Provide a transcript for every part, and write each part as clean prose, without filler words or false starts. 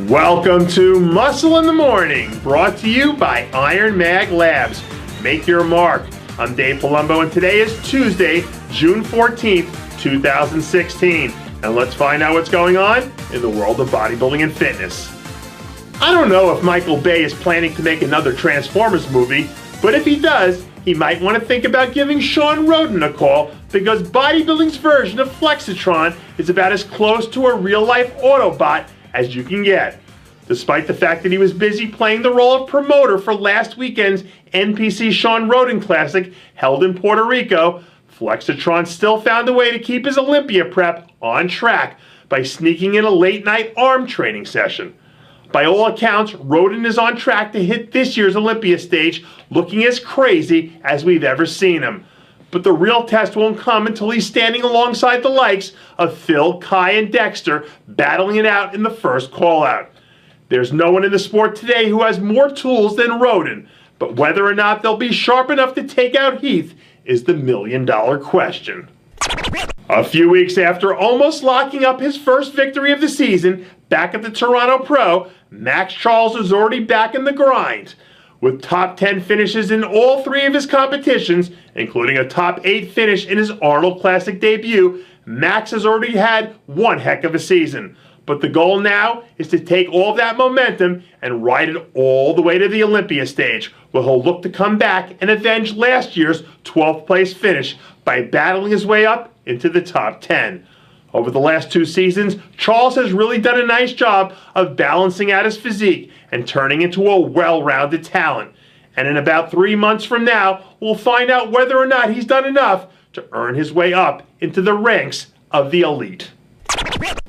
Welcome to Muscle in the Morning, brought to you by IronMag Labs. Make your mark. I'm Dave Palumbo, and today is Tuesday, June 14th, 2016. And let's find out what's going on in the world of bodybuilding and fitness. I don't know if Michael Bay is planning to make another Transformers movie, but if he does, he might want to think about giving Shawn Rhoden a call, because bodybuilding's version of Flexatron is about as close to a real-life Autobot as you can get. Despite the fact that he was busy playing the role of promoter for last weekend's NPC Shawn Rhoden Classic held in Puerto Rico, Flexatron still found a way to keep his Olympia prep on track by sneaking in a late-night arm training session. By all accounts, Rhoden is on track to hit this year's Olympia stage looking as crazy as we've ever seen him. But the real test won't come until he's standing alongside the likes of Phil, Kai, and Dexter battling it out in the first call-out. There's no one in the sport today who has more tools than Rhoden, but whether or not they'll be sharp enough to take out Heath is the million-dollar question. A few weeks after almost locking up his first victory of the season back at the Toronto Pro, Maxx Charles is already back in the grind. With top 10 finishes in all three of his competitions, including a top 8 finish in his Arnold Classic debut, Maxx has already had one heck of a season. But the goal now is to take all that momentum and ride it all the way to the Olympia stage, where he'll look to come back and avenge last year's 12th place finish by battling his way up into the top 10. Over the last 2 seasons, Charles has really done a nice job of balancing out his physique and turning into a well-rounded talent. And in about 3 months from now, we'll find out whether or not he's done enough to earn his way up into the ranks of the elite.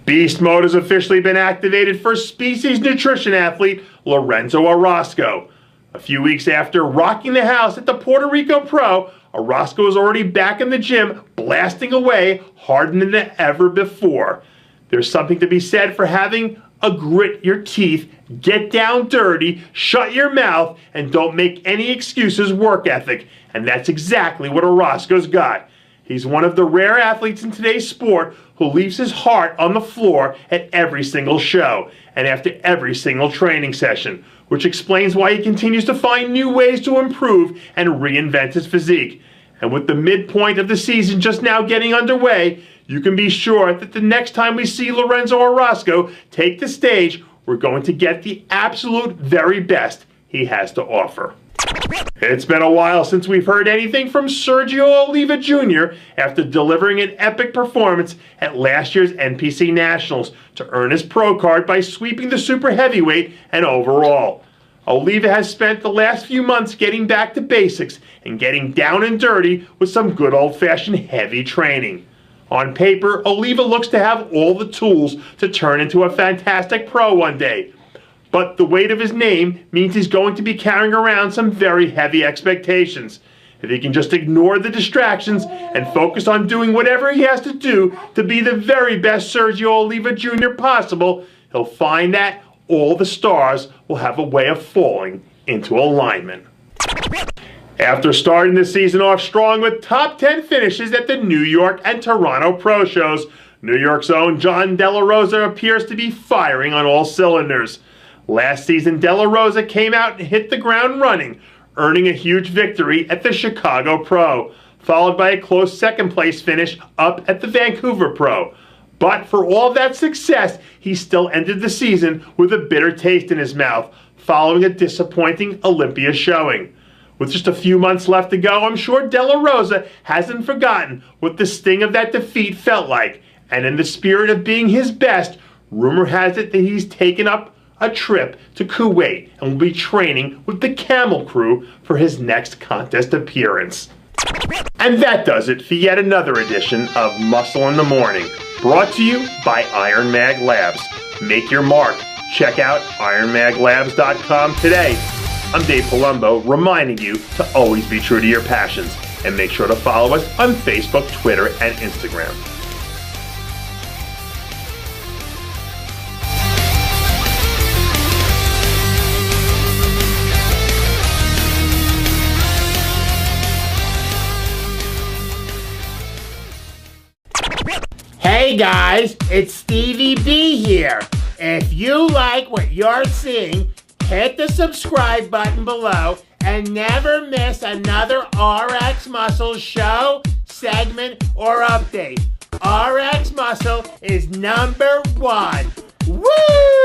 Beast mode has officially been activated for species nutrition athlete Lorenzo Orozco. A few weeks after rocking the house at the Puerto Rico Pro, Orozco is already back in the gym, blasting away harder than ever before. There's something to be said for having a grit your teeth, get down dirty, shut your mouth, and don't make any excuses work ethic. And that's exactly what Orozco's got. He's one of the rare athletes in today's sport who leaves his heart on the floor at every single show and after every single training session, which explains why he continues to find new ways to improve and reinvent his physique. And with the midpoint of the season just now getting underway, you can be sure that the next time we see Lorenzo Orozco take the stage, we're going to get the absolute very best he has to offer. It's been a while since we've heard anything from Sergio Oliva Jr. after delivering an epic performance at last year's NPC Nationals to earn his pro card by sweeping the super heavyweight and overall. Oliva has spent the last few months getting back to basics and getting down and dirty with some good old-fashioned heavy training. On paper, Oliva looks to have all the tools to turn into a fantastic pro one day. But the weight of his name means he's going to be carrying around some very heavy expectations. If he can just ignore the distractions and focus on doing whatever he has to do to be the very best Sergio Oliva Jr. possible, he'll find that all the stars will have a way of falling into alignment. After starting the season off strong with top 10 finishes at the New York and Toronto Pro shows, New York's own John Delarosa appears to be firing on all cylinders. Last season, Delarosa came out and hit the ground running, earning a huge victory at the Chicago Pro, followed by a close second-place finish up at the Vancouver Pro. But for all that success, he still ended the season with a bitter taste in his mouth, following a disappointing Olympia showing. With just a few months left to go, I'm sure Delarosa hasn't forgotten what the sting of that defeat felt like, and in the spirit of being his best, rumor has it that he's taken up a trip to Kuwait and will be training with the Camel Crew for his next contest appearance. And that does it for yet another edition of Muscle in the Morning, brought to you by IronMag Labs. Make your mark. Check out IronMagLabs.com today. I'm Dave Palumbo, reminding you to always be true to your passions, and make sure to follow us on Facebook, Twitter, and Instagram. Hey guys, it's Stevie B here. If you like what you're seeing, hit the subscribe button below and never miss another RX Muscle show, segment, or update. RX Muscle is #1. Woo!